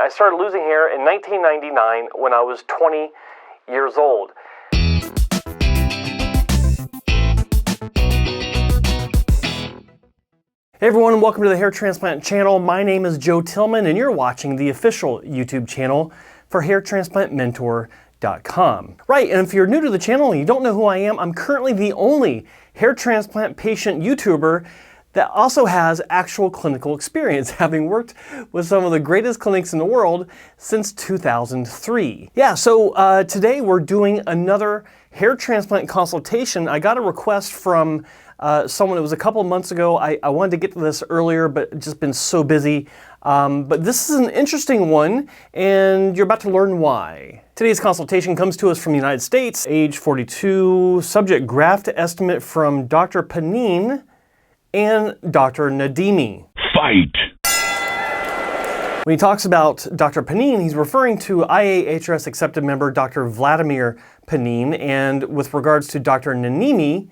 I started losing hair in 1999 when I was 20 years old. Hey everyone, welcome to the Hair Transplant channel. My name is Joe Tillman and you're watching the official YouTube channel for hairtransplantmentor.com. Right, and if you're new to the channel and you don't know who I am, I'm currently the only hair transplant patient YouTuber that also has actual clinical experience, having worked with some of the greatest clinics in the world since 2003. Yeah, so today we're doing another hair transplant consultation. I got a request from someone, it was a couple of months ago. I wanted to get to this earlier, but just been so busy. But this is an interesting one, and you're about to learn why. Today's consultation comes to us from the United States, age 42, subject graft estimate from Dr. Panine and Dr. Nadimi. Fight! When he talks about Dr. Panine, he's referring to IAHRS accepted member Dr. Vladimir Panine, and with regards to Dr. Nadimi,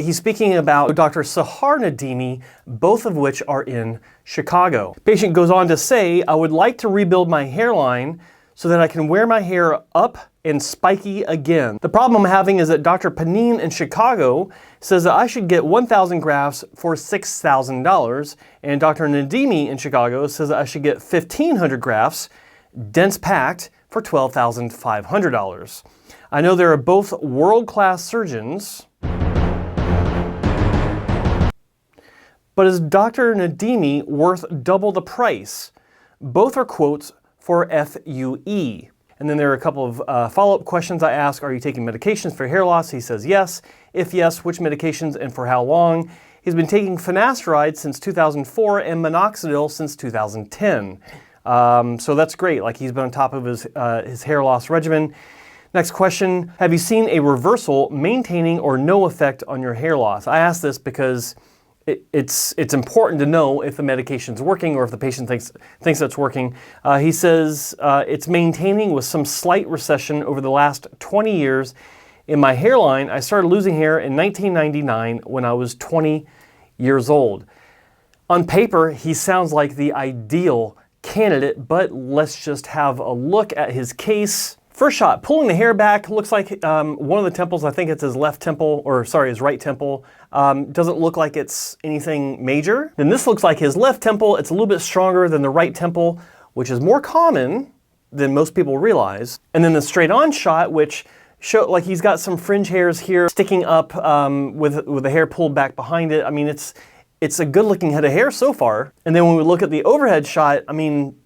he's speaking about Dr. Sahar Nadimi, both of which are in Chicago. Patient goes on to say, I would like to rebuild my hairline so that I can wear my hair up and spiky again. The problem I'm having is that Dr. Panine in Chicago says that I should get 1,000 grafts for $6,000, and Dr. Nadimi in Chicago says that I should get 1,500 grafts, dense packed, for $12,500. I know they are both world-class surgeons, but is Dr. Nadimi worth double the price? Both are quotes for FUE. And then there are a couple of follow-up questions I ask. Are you taking medications for hair loss? He says yes. If yes, which medications and for how long? He's been taking finasteride since 2004 and minoxidil since 2010. So that's great. Like, he's been on top of his hair loss regimen. Next question, have you seen a reversal, maintaining or no effect on your hair loss? I ask this because it's important to know if the medication's working or if the patient thinks it's working. He says it's maintaining with some slight recession over the last 20 years. In my hairline, I started losing hair in 1999 when I was 20 years old. On paper, he sounds like the ideal candidate, but let's just have a look at his case. First shot, pulling the hair back, looks like one of the temples, I think it's his left temple, or sorry, his right temple, doesn't look like it's anything major. Then this looks like his left temple. It's a little bit stronger than the right temple, which is more common than most people realize. And then the straight on shot, which show like he's got some fringe hairs here sticking up with the hair pulled back behind it. I mean, it's a good looking head of hair so far. And then when we look at the overhead shot, I mean,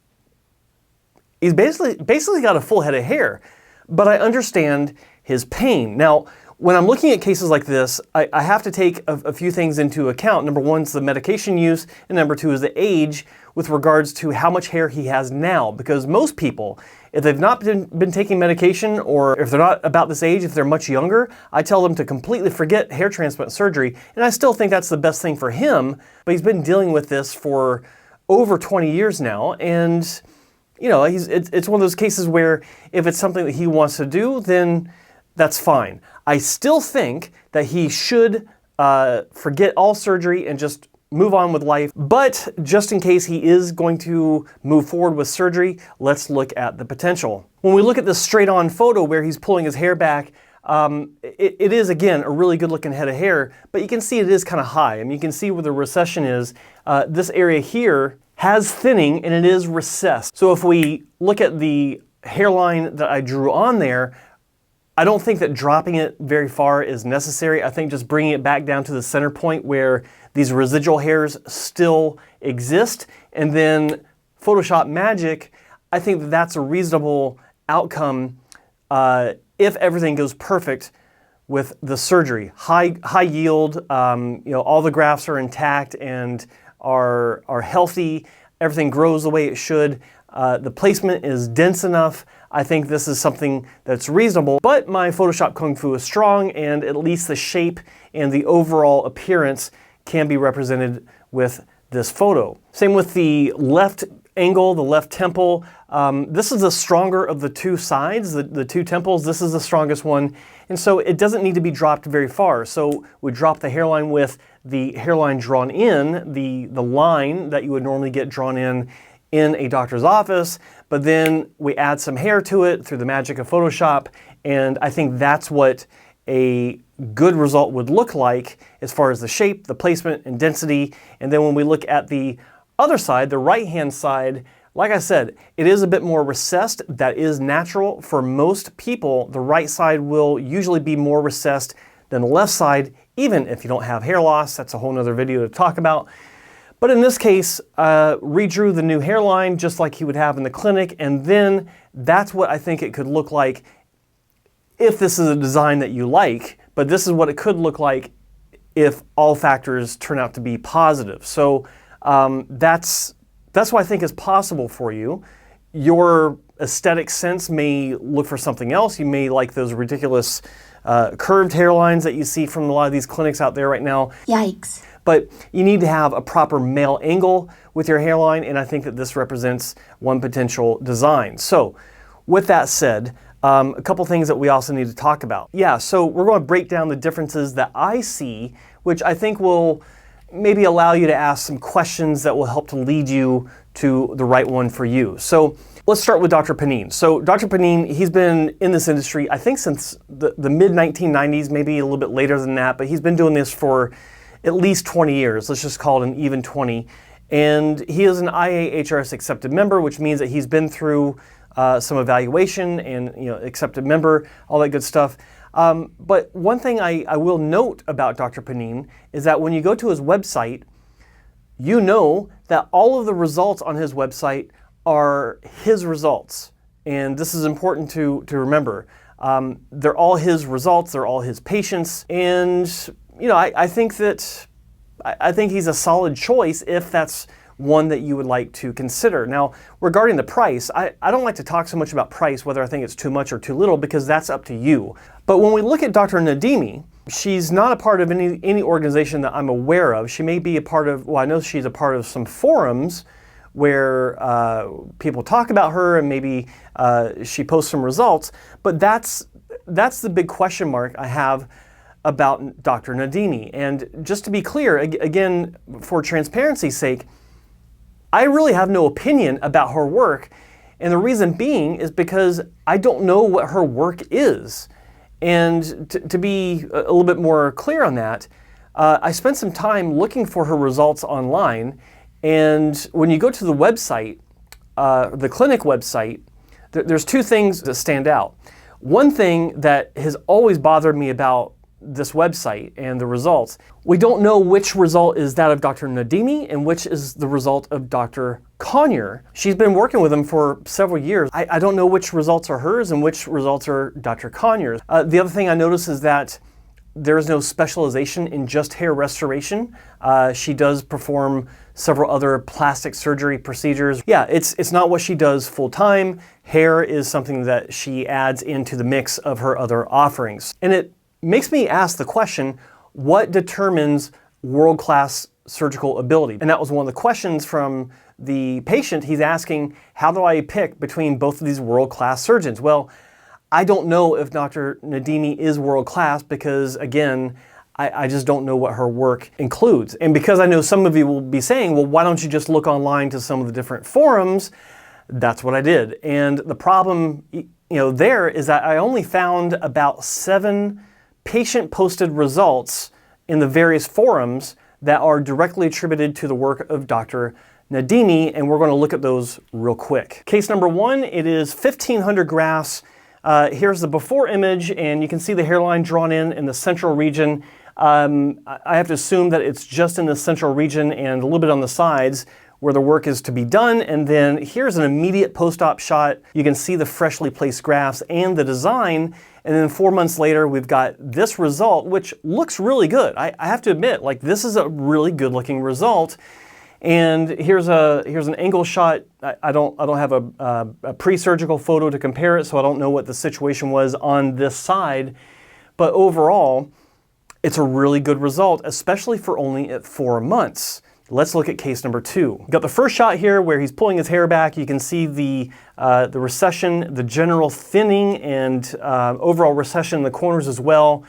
he's basically got a full head of hair, but I understand his pain. Now, when I'm looking at cases like this, I have to take a few things into account. Number one is the medication use, and number two is the age with regards to how much hair he has now. Because most people, if they've not been taking medication, or if they're not about this age, if they're much younger, I tell them to completely forget hair transplant surgery, and I still think that's the best thing for him, but he's been dealing with this for over 20 years now, and you know, it's one of those cases where if it's something that he wants to do, then that's fine. I still think that he should forget all surgery and just move on with life. But just in case he is going to move forward with surgery, let's look at the potential. When we look at this straight on photo where he's pulling his hair back, it is, again, a really good looking head of hair, but you can see it is kind of high. I mean, you can see where the recession is. This area here has thinning and it is recessed. So if we look at the hairline that I drew on there, I don't think that dropping it very far is necessary. I think just bringing it back down to the center point where these residual hairs still exist, and then Photoshop magic, I think that that's a reasonable outcome if everything goes perfect with the surgery. High yield, you know, all the grafts are intact and are healthy, everything grows the way it should, the placement is dense enough. I think this is something that's reasonable, but my Photoshop Kung Fu is strong, and at least the shape and the overall appearance can be represented with this photo. Same with the left angle, the left temple. This is the stronger of the two sides, the two temples. This is the strongest one, and so it doesn't need to be dropped very far. So we drop the hairline width the hairline drawn in, the line that you would normally get drawn in a doctor's office, but then we add some hair to it through the magic of Photoshop, and I think that's what a good result would look like as far as the shape, the placement, and density. And then when we look at the other side, the right-hand side, like I said, it is a bit more recessed. That is natural. For most people, the right side will usually be more recessed than the left side, even if you don't have hair loss. That's a whole nother video to talk about. But in this case, redrew the new hairline just like he would have in the clinic, and then that's what I think it could look like if this is a design that you like, but this is what it could look like if all factors turn out to be positive. So that's what I think is possible for you. Your aesthetic sense may look for something else. You may like those ridiculous curved hairlines that you see from a lot of these clinics out there right now. Yikes. But you need to have a proper male angle with your hairline, and I think that this represents one potential design. So with that said, a couple things that we also need to talk about. Yeah, so we're going to break down the differences that I see, which I think will maybe allow you to ask some questions that will help to lead you to the right one for you. So let's start with Dr. Panine. So Dr. Panine, he's been in this industry, I think since the mid-1990s, maybe a little bit later than that, but he's been doing this for at least 20 years. Let's just call it an even 20. And he is an IAHRS accepted member, which means that he's been through some evaluation and accepted member, all that good stuff. But one thing I will note about Dr. Panine is that when you go to his website, you know that all of the results on his website are his results. And this is important to remember. They're all his results, they're all his patients, and I think he's a solid choice if that's one that you would like to consider. Now, regarding the price, I don't like to talk so much about price, whether I think it's too much or too little, because that's up to you. But when we look at Dr. Nadimi, she's not a part of any organization that I'm aware of. She may be a part of, well, I know she's a part of some forums where people talk about her, and maybe she posts some results, but that's the big question mark I have about Dr. Nadimi. And just to be clear, again, for transparency's sake, I really have no opinion about her work, and the reason being is because I don't know what her work is. And to be a little bit more clear on that, I spent some time looking for her results online, and when you go to the website, the clinic website, there's two things that stand out. One thing that has always bothered me about this website and the results, we don't know which result is that of Dr. Nadimi and which is the result of Dr. Conyer. She's been working with him for several years. I don't know which results are hers and which results are Dr. Conyer's. The other thing I noticed is that there is no specialization in just hair restoration. She does perform several other plastic surgery procedures. Yeah, it's not what she does full time. Hair is something that she adds into the mix of her other offerings. And it makes me ask the question, what determines world-class surgical ability? And that was one of the questions from the patient. He's asking, how do I pick between both of these world-class surgeons? Well, I don't know if Dr. Nadimi is world-class because, again, I just don't know what her work includes. And because I know some of you will be saying, well, why don't you just look online to some of the different forums? That's what I did. And the problem there is that I only found about 7 patient-posted results in the various forums that are directly attributed to the work of Dr. Nadimi, and we're going to look at those real quick. Case number 1, it is 1,500 grafts. Here's the before image, and you can see the hairline drawn in the central region. I have to assume that it's just in the central region and a little bit on the sides where the work is to be done. And then here's an immediate post-op shot. You can see the freshly placed grafts and the design. And then 4 months later, we've got this result, which looks really good. I have to admit, like, this is a really good looking result. And here's an angle shot. I don't have a pre-surgical photo to compare it, so I don't know what the situation was on this side. But overall, it's a really good result, especially for only at 4 months. Let's look at case number 2. We've got the first shot here where he's pulling his hair back. You can see the recession, the general thinning, and overall recession in the corners as well.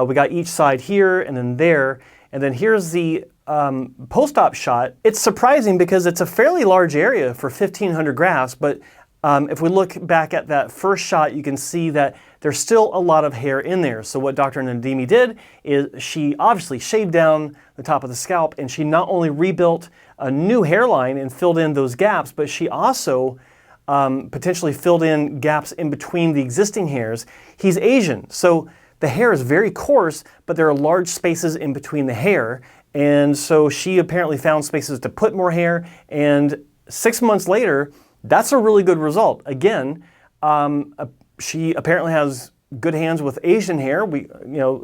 We got each side here and then there. And then here's the post-op shot. It's surprising because it's a fairly large area for 1,500 grafts, but if we look back at that first shot, you can see that there's still a lot of hair in there. So what Dr. Nadimi did is she obviously shaved down the top of the scalp, and she not only rebuilt a new hairline and filled in those gaps, but she also potentially filled in gaps in between the existing hairs. He's Asian, so the hair is very coarse, but there are large spaces in between the hair. And so she apparently found spaces to put more hair, and 6 months later, that's a really good result. Again, she apparently has good hands with Asian hair. We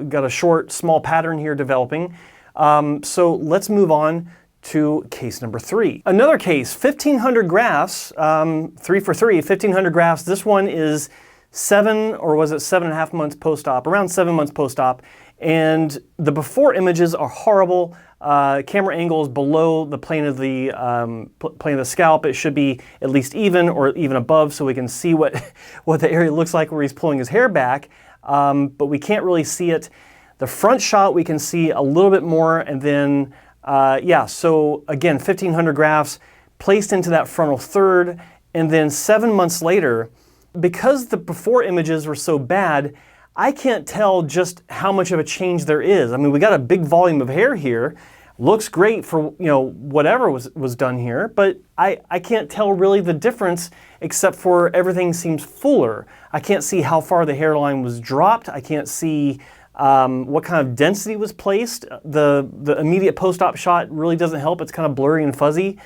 got a short, small pattern here developing. So let's move on to case number 3. Another case, 1,500 grafts, 3 for 3, 1,500 grafts. This one is 7.5 months post-op, around 7 months post-op. And the before images are horrible. Camera angle is below the plane of the scalp. It should be at least even or even above, so we can see what the area looks like where he's pulling his hair back. But we can't really see it. The front shot we can see a little bit more, and then so again, 1,500 grafts placed into that frontal third, and then 7 months later, because the before images were so bad, I can't tell just how much of a change there is. I mean, we got a big volume of hair here. Looks great for, whatever was done here, but I can't tell really the difference except for everything seems fuller. I can't see how far the hairline was dropped. I can't see what kind of density was placed. The immediate post-op shot really doesn't help. It's kind of blurry and fuzzy.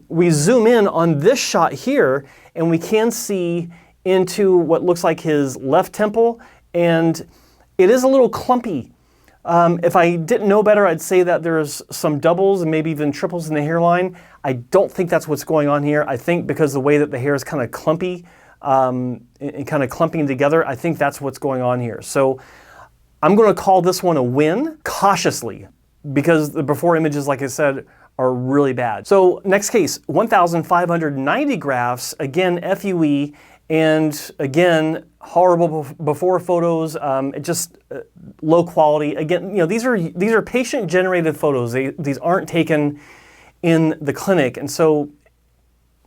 We zoom in on this shot here, and we can see into what looks like his left temple, and it is a little clumpy. If I didn't know better, I'd say that there's some doubles and maybe even triples in the hairline. I don't think that's what's going on here. I think because the way that the hair is kind of clumpy and kind of clumping together, I think that's what's going on here. So I'm going to call this one a win, cautiously, because the before images, like I said, are really bad. So next case, 1,590 grafts, again, FUE, and again, horrible before photos, just low quality. Again, these are patient-generated photos. These aren't taken in the clinic, and so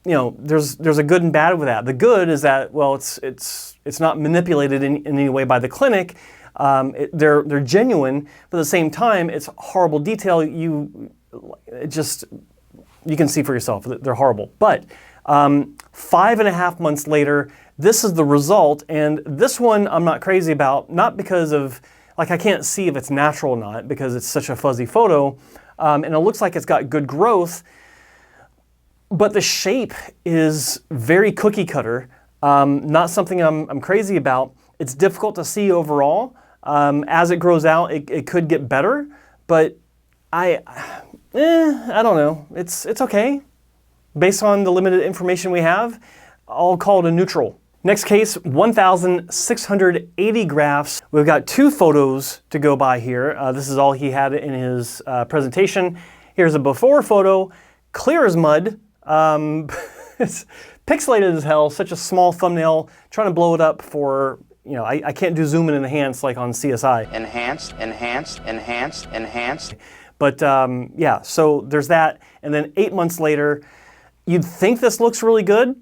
there's a good and bad with that. The good is that, well, it's not manipulated in any way by the clinic. They're genuine, but at the same time, it's horrible detail. You can see for yourself that they're horrible. But 5.5 months later, this is the result, and this one I'm not crazy about, not because of, I can't see if it's natural or not because it's such a fuzzy photo, and it looks like it's got good growth, but the shape is very cookie cutter, not something I'm crazy about. It's difficult to see overall. As it grows out, it could get better, but I don't know. It's okay. Based on the limited information we have, I'll call it a neutral. Next case, 1,680 grafts. We've got 2 photos to go by here. This is all he had in his presentation. Here's a before photo, clear as mud. It's pixelated as hell, such a small thumbnail, trying to blow it up for, I can't do zoom in and enhance like on CSI. Enhance, enhance, enhance, enhance. But so there's that. And then 8 months later, you'd think this looks really good.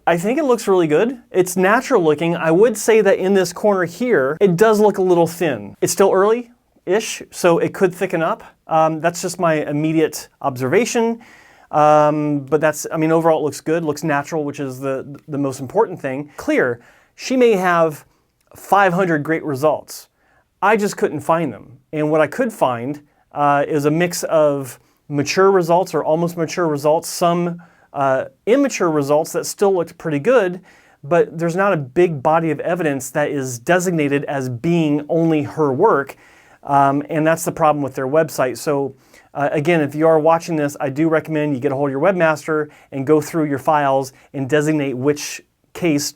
I think it looks really good. It's natural looking. I would say that in this corner here, it does look a little thin. It's still early-ish, so it could thicken up. That's just my immediate observation. But overall it looks good, looks natural, which is the most important thing. Clear, she may have 500 great results. I just couldn't find them. And what I could find is a mix of mature results or almost mature results, some immature results that still looked pretty good, but there's not a big body of evidence that is designated as being only her work, and that's the problem with their website. So again, if you are watching this, I do recommend you get a hold of your webmaster and go through your files and designate which case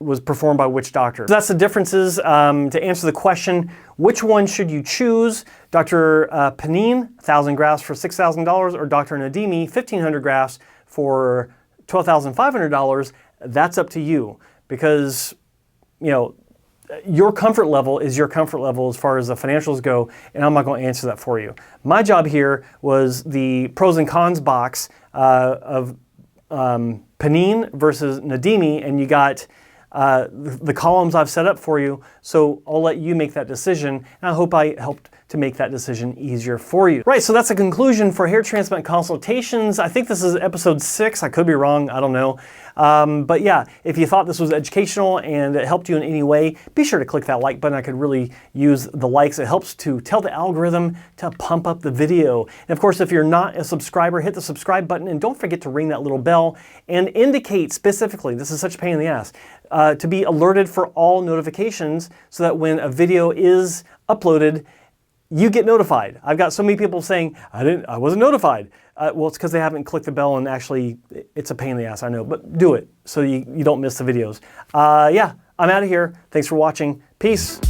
was performed by which doctor. So that's the differences. To answer the question, which one should you choose? Dr. Panine, 1,000 grafts for $6,000, or Dr. Nadimi, 1,500 grafts for $12,500? That's up to you, because your comfort level is your comfort level as far as the financials go, and I'm not going to answer that for you. My job here was the pros and cons box of Panine versus Nadimi, and you got the columns I've set up for you, so I'll let you make that decision, and I hope I helped to make that decision easier for you. Right, so that's a conclusion for hair transplant consultations. I think this is episode 6, I could be wrong, I don't know. But yeah, if you thought this was educational and it helped you in any way, be sure to click that like button. I could really use the likes. It helps to tell the algorithm to pump up the video. And of course, if you're not a subscriber, hit the subscribe button and don't forget to ring that little bell and indicate specifically, this is such a pain in the ass, to be alerted for all notifications so that when a video is uploaded, you get notified. I've got so many people saying, I wasn't notified. Well, it's because they haven't clicked the bell, and actually, it's a pain in the ass, I know, but do it so you don't miss the videos. Yeah, I'm out of here. Thanks for watching. Peace.